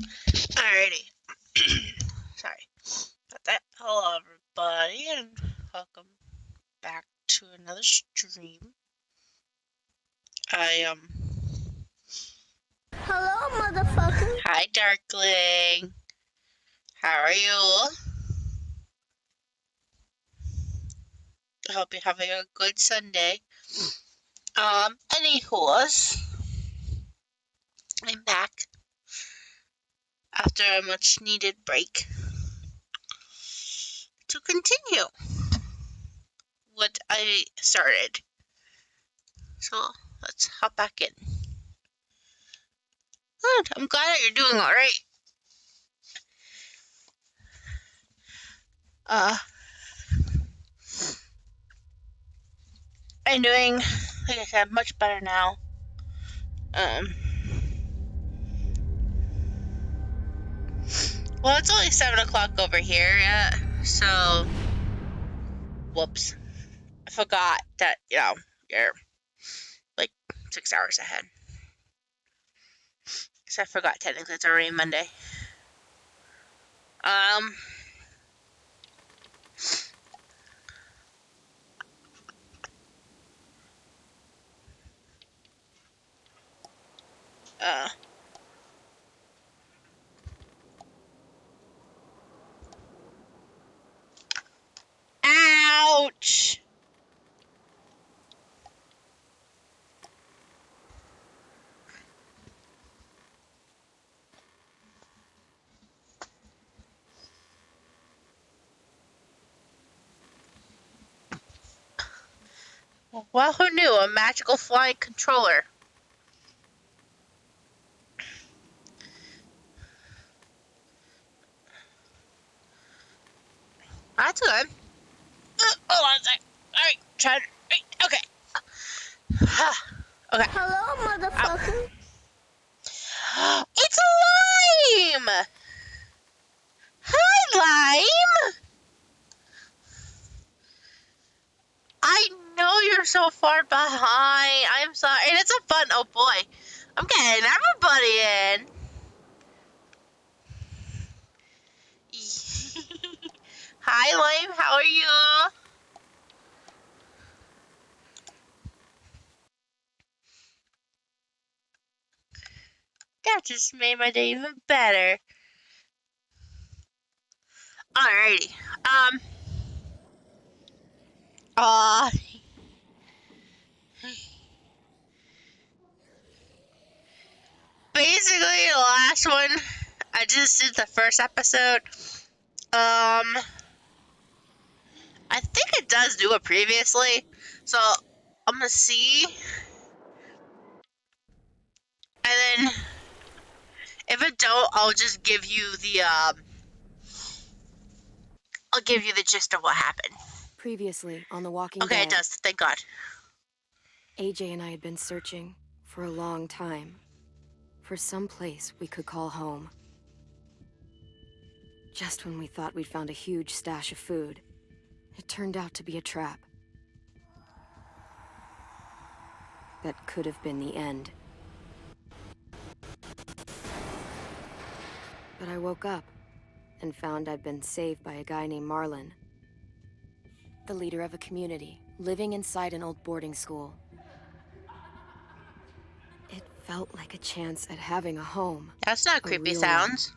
Alrighty. Sorry about that. Hello, everybody, and welcome back to another stream. Hello, motherfucker. Hi, Darkling. How are you? I hope you're having a good Sunday. Anywho's, I'm back after a much needed break to continue what I started. So let's hop back in. Good. I'm glad that you're doing all right. I'm doing, like I said, much better now. Well, it's only 7 o'clock over here, so, whoops. I forgot that, you're, like, 6 hours ahead. Because I forgot technically it's already Monday. Ouch! Well, who knew? A magical flying controller. That's good. Hold on a sec. Alright, try to... Okay. Okay. Hello, motherfucker. It's Lime! Hi, Lime! I know you're so far behind. I'm sorry. And it's a fun... Oh, boy. I'm getting everybody in. Hi, Lime. How are you? That just made my day even better. Alrighty. Basically, the last one, I just did the first episode. I think it does do it previously, so I'm gonna see. And then, if it don't, I'll just give you the, I'll give you the gist of what happened. Previously on The Walking Dead. Okay, it does, thank God. AJ and I had been searching for a long time for some place we could call home. Just when we thought we'd found a huge stash of food, it turned out to be a trap. That could have been the end. But I woke up and found I'd been saved by a guy named Marlon, the leader of a community living inside an old boarding school. It felt like a chance at having a home. That's not creepy sounds.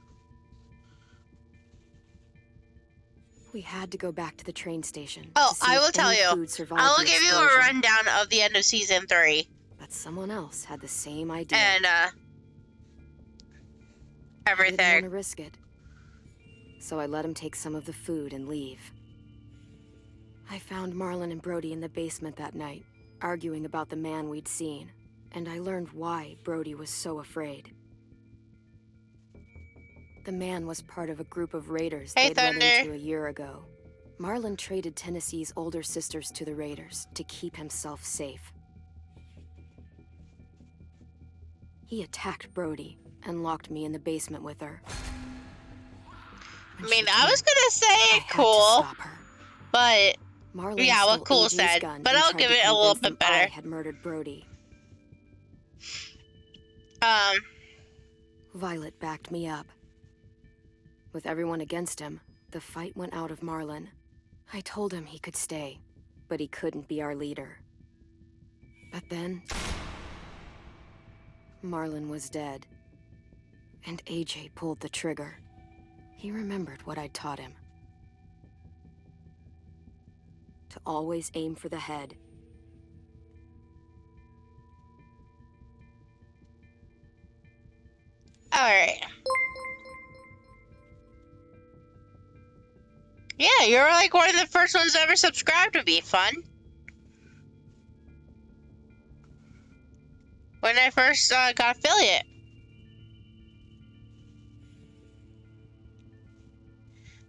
We had to go back to the train station. Oh, I will tell you. I will give you a rundown of the end of season 3. But someone else had the same idea. And, everything. I didn't want to risk it. So I let him take some of the food and leave. I found Marlon and Brody in the basement that night, arguing about the man we'd seen. And I learned why Brody was so afraid. The man was part of a group of raiders they'd run into a year ago. Marlon traded Tennessee's older sisters to the raiders to keep himself safe. He attacked Brody and locked me in the basement with her. I mean, I was gonna say cool, but Marlon yeah, what cool said, but I'll give it a little bit better. Had murdered Brody. Violet backed me up. With everyone against him, the fight went out of Marlon. I told him he could stay, but he couldn't be our leader. But then... Marlon was dead. And AJ pulled the trigger. He remembered what I'd taught him. To always aim for the head. Alright. Yeah, you're like one of the first ones to ever subscribe to me. Fun. When I first got affiliate.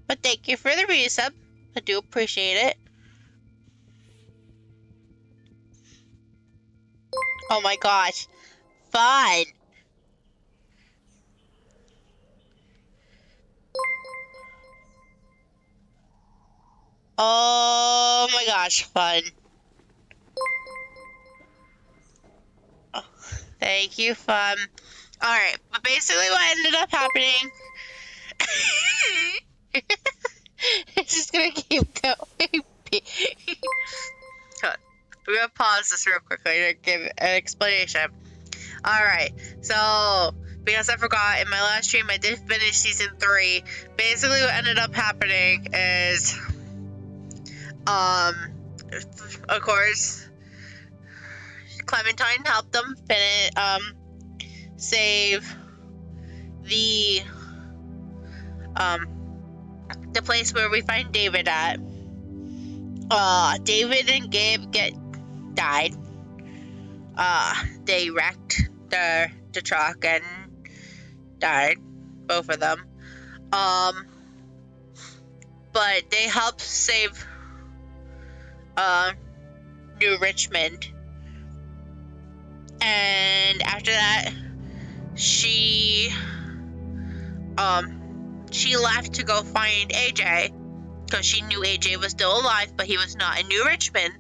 But thank you for the resub. I do appreciate it. Oh my gosh. Fun. Oh my gosh, fun. Oh, thank you, fun. Alright, but basically what ended up happening... It's just gonna keep going. We're gonna pause this real quickly to give an explanation. Alright, so because I forgot, in my last stream I did finish season 3. Basically what ended up happening is of course Clementine helped them finish save the place where we find David at. David and Gabe died. They wrecked the truck and died, both of them. But they helped save New Richmond. And after that, she left to go find AJ because she knew AJ was still alive, but he was not in New Richmond.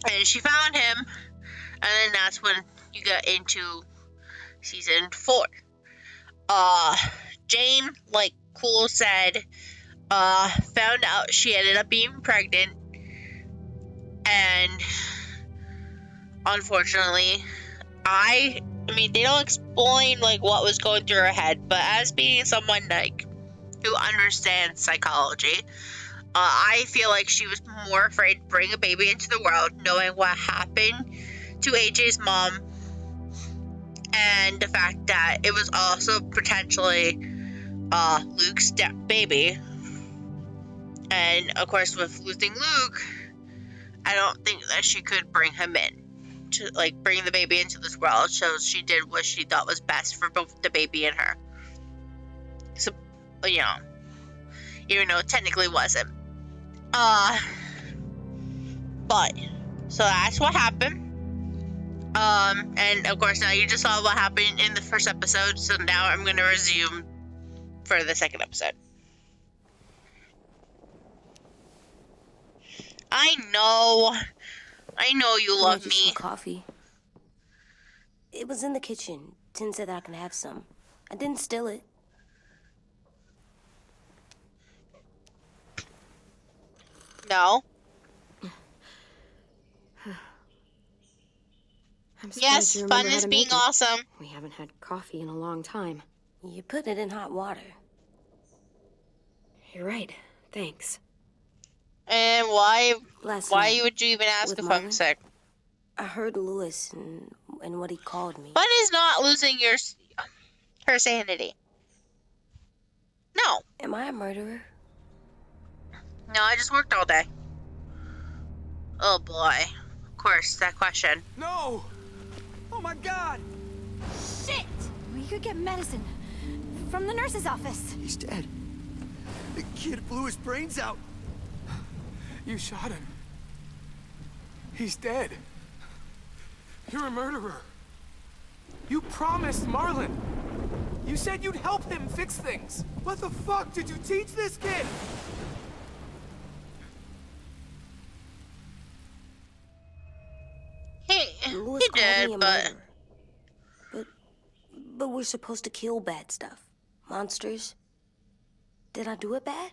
And she found him, and then that's when you get into season 4. Jane, like Cool said, found out she ended up being pregnant, and unfortunately, I mean, they don't explain like what was going through her head, but as being someone like who understands psychology, I feel like she was more afraid to bring a baby into the world, knowing what happened to AJ's mom, and the fact that it was also potentially Luke's baby. And of course, with losing Luke, I don't think that she could bring him in to like bring the baby into this world. So she did what she thought was best for both the baby and her. So, you know, even though it technically wasn't. But so that's what happened. And of course now you just saw what happened in the first episode. So now I'm gonna resume for the second episode. I know you love me. Some coffee. It was in the kitchen. Tin said that I can have some. I didn't steal it. No. I'm surprised Yes, you remember fun how is to being make it. awesome. We haven't had coffee in a long time. You put it in hot water. You're right. Thanks. And why Last night, would you even ask with if I'm Marlon? sick? I heard Lewis and what he called me. Fun is not losing her sanity. No. Am I a murderer? No, I just worked all day. Oh boy. Of course, that question. No! Oh my god! Shit! We could get medicine from the nurse's office. He's dead. The kid blew his brains out. You shot him. He's dead. You're a murderer. You promised Marlon. You said you'd help him fix things. What the fuck did you teach this kid? Lewis He called me did, a but murderer. But we're supposed to kill bad stuff. Monsters. Did I do it bad?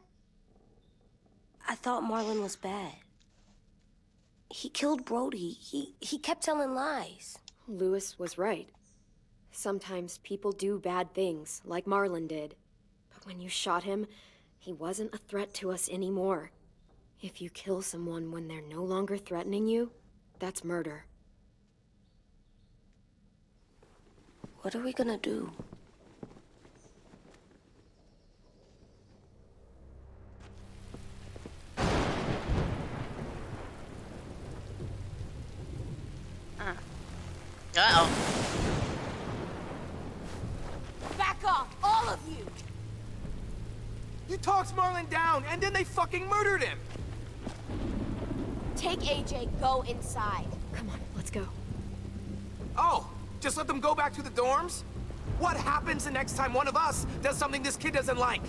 I thought Marlon was bad. He killed Brody. He kept telling lies. Lewis was right. Sometimes people do bad things, like Marlon did. But when you shot him, he wasn't a threat to us anymore. If you kill someone when they're no longer threatening you, that's murder. What are we gonna do? Uh-oh. Back off, all of you! You talked Marlon down, and then they fucking murdered him! Take AJ, go inside. Come on, let's go. Oh, just let them go back to the dorms? What happens the next time one of us does something this kid doesn't like?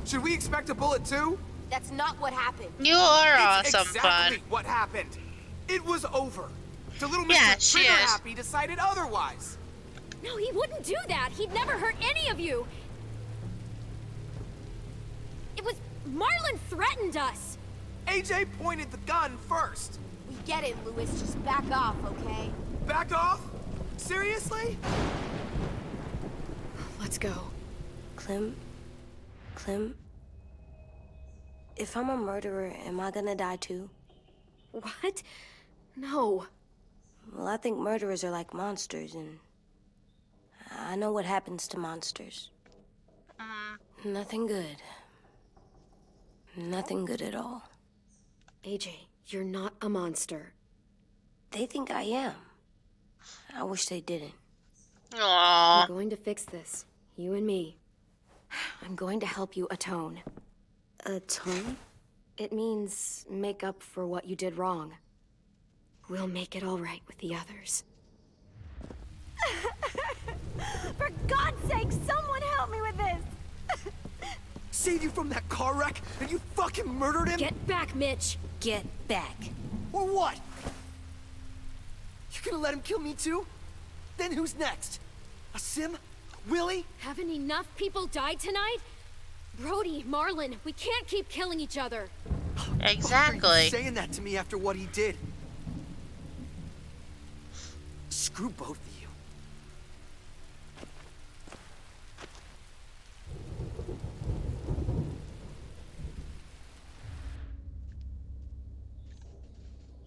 Should we expect a bullet too? That's not what happened. You are It's awesome, exactly fun. what happened. It was over. The little Yeah, Mr. she Trigger is. Happy decided otherwise. No, he wouldn't do that. He'd never hurt any of you. It was... Marlon threatened us. AJ pointed the gun first. We get it, Lewis. Just back off, okay? Back off? Seriously? Let's go. Clem? If I'm a murderer, am I gonna die too? What? No. Well, I think murderers are like monsters, and I know what happens to monsters. Nothing good. Nothing good at all. AJ, you're not a monster. They think I am. I wish they didn't. Aww. We're going to fix this. You and me. I'm going to help you atone. Atone? It means make up for what you did wrong. We'll make it all right with the others. For God's sake, someone help me with this! Saved you from that car wreck, and you fucking murdered him? Get back, Mitch! Get back. Or what? You gonna let him kill me too? Then who's next? A Sim? Willie? Haven't enough people died tonight? Brody, Marlon, we can't keep killing each other. Why are Exactly. you saying that to me after what he did? Screw both of you.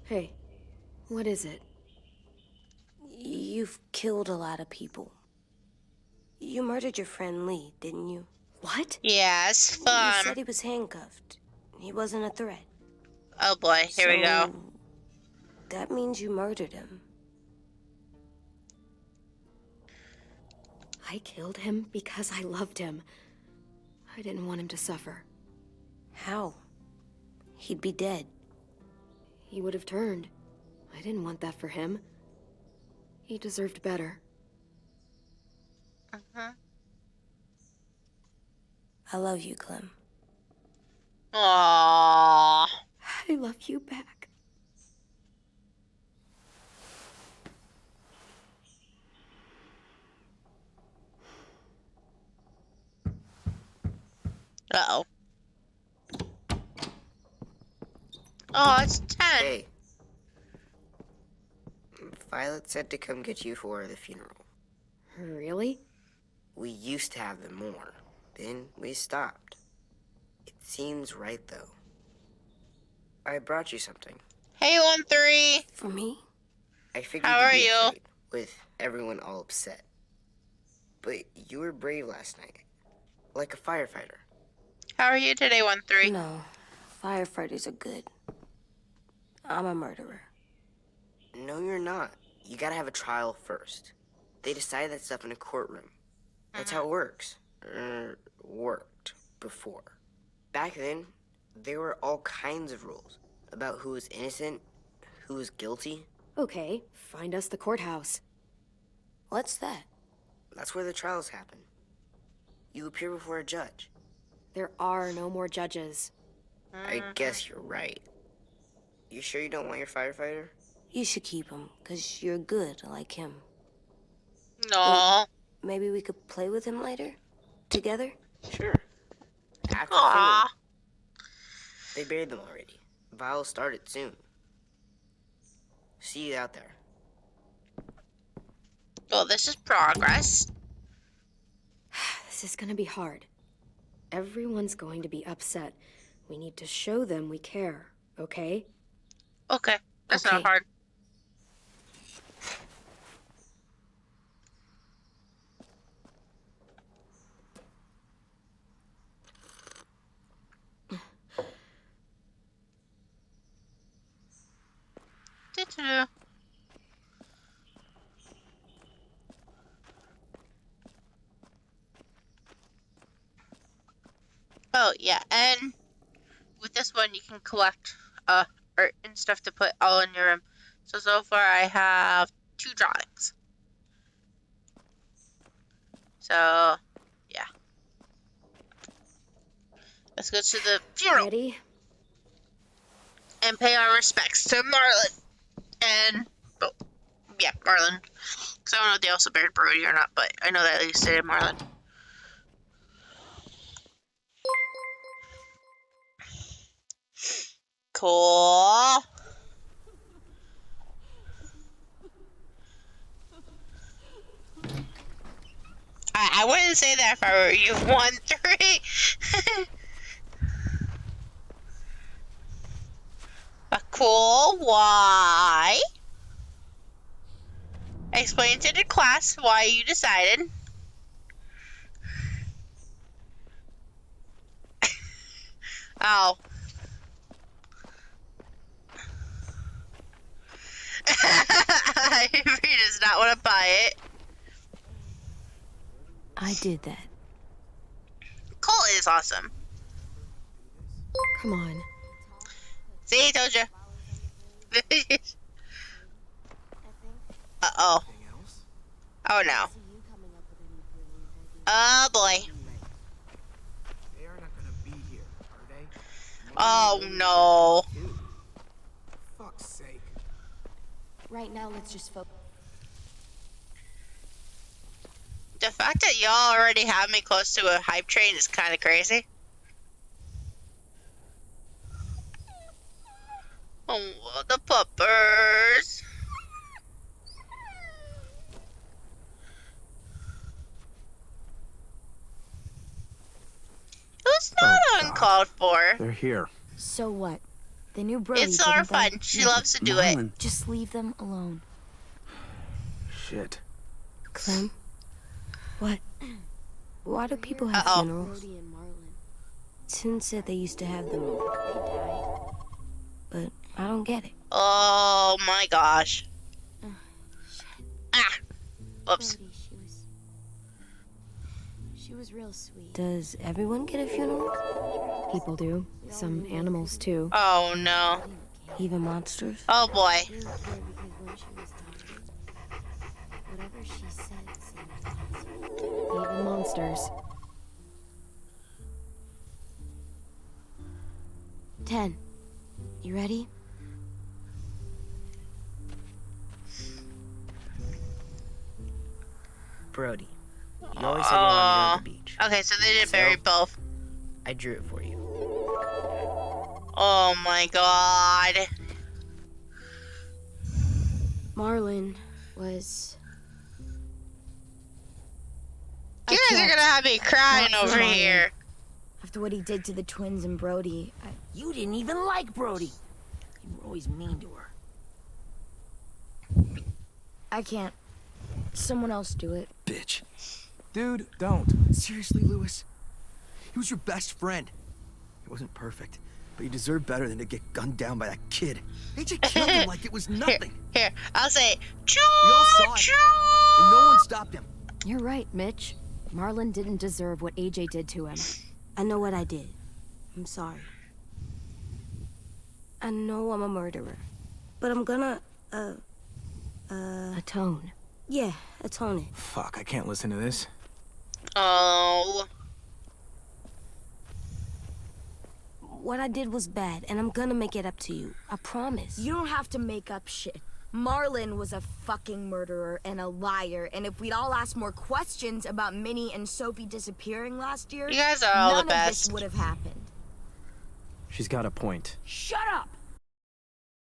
Hey, what is it? You've killed a lot of people. You murdered your friend Lee, didn't you? What? Yes, You fun. said he was handcuffed. He wasn't a threat. Oh boy, here we go. So, that means you murdered him. I killed him because I loved him. I didn't want him to suffer. How? He'd be dead. He would have turned. I didn't want that for him. He deserved better. I love you, Clem. Aww. I love you back. Uh-oh. Oh, it's 10. Hey. Violet said to come get you for the funeral. Really? We used to have them more. Then we stopped. It seems right, though. I brought you something. Hey, 1-3. For me? I figured How you'd are be you? afraid, with everyone all upset. But you were brave last night. Like a firefighter. How are you today, 1-3? No. Firefighters are good. I'm a murderer. No, you're not. You gotta have a trial first. They decide that stuff in a courtroom. That's how it works. Worked before. Back then, there were all kinds of rules about who was innocent, who was guilty. Okay, find us the courthouse. What's that? That's where the trials happen. You appear before a judge. There are no more judges. I guess you're right. You sure you don't want your firefighter? You should keep him, 'cause you're good like him. No. maybe we could play with him later? Together? Sure. After the Aww. funeral. They buried them already. Vile will start it soon. See you out there. Well, this is progress. This is gonna be hard. Everyone's going to be upset. We need to show them we care, okay? Okay, that's Okay. not hard. Da-da-da. Oh yeah, and with this one you can collect art and stuff to put all in your room. So far I have 2 drawings. So yeah. Let's go to the funeral Ready? and pay our respects to Marlon. And oh yeah, Marlon. Because I don't know if they also buried Brody or not, but I know that at least they did Marlon. Cool. I wouldn't say that if I were you. 1-3. A cool. Why? Explain to the class why you decided. Oh. He does not want to buy it. I did that. Cole is awesome. Come on. See, I told you. Uh-oh. Oh, no. Oh, boy. They are not gonna be here, are they? Oh, no. Fuck's sake. Right now, let's just focus. The fact that y'all already have me close to a hype train is kind of crazy. Oh, the puppers. It was not uncalled for. They're here. So what? They knew Brody, It's our didn't they? fun. She loves to do it. Marlon. Just leave them alone. Shit. Clem? What? Why do people have Uh-oh. funerals? Brody and Marlon. Tin said they used to have them, They died. but I don't get it. Oh my gosh. Ah. Whoops. Brody, she was real sweet. Does everyone get a funeral? People do. Some animals, too. Oh no. Even monsters? Oh boy. We didn't care because when she was dying, whatever she said seemed possible. Even monsters. 10. You ready? Brody, you always said you wanted to go to the beach. Okay, so they did bury So? both. I drew it for you. Oh my god. Marlon was... You guys are gonna have me crying Not for over Marlon. here. After what he did to the twins and Brody, You didn't even like Brody. You were always mean to her. I can't. Someone else do it. Bitch. Dude, don't. Seriously, Lewis? He was your best friend. He wasn't perfect, but he deserved better than to get gunned down by that kid. AJ killed him like it was Here, nothing. here, I'll say, choo We all saw it, choo. and no one stopped him. You're right, Mitch. Marlon didn't deserve what AJ did to him. I know what I did. I'm sorry. I know I'm a murderer. But I'm gonna, Atone. yeah, atone it. Fuck, I can't listen to this. Oh. What I did was bad, and I'm gonna make it up to you. I promise. You don't have to make up shit. Marlon was a fucking murderer and a liar, and if we'd all asked more questions about Minnie and Sophie disappearing last year, You guys are all the none of this best. would have happened. She's got a point. Shut up!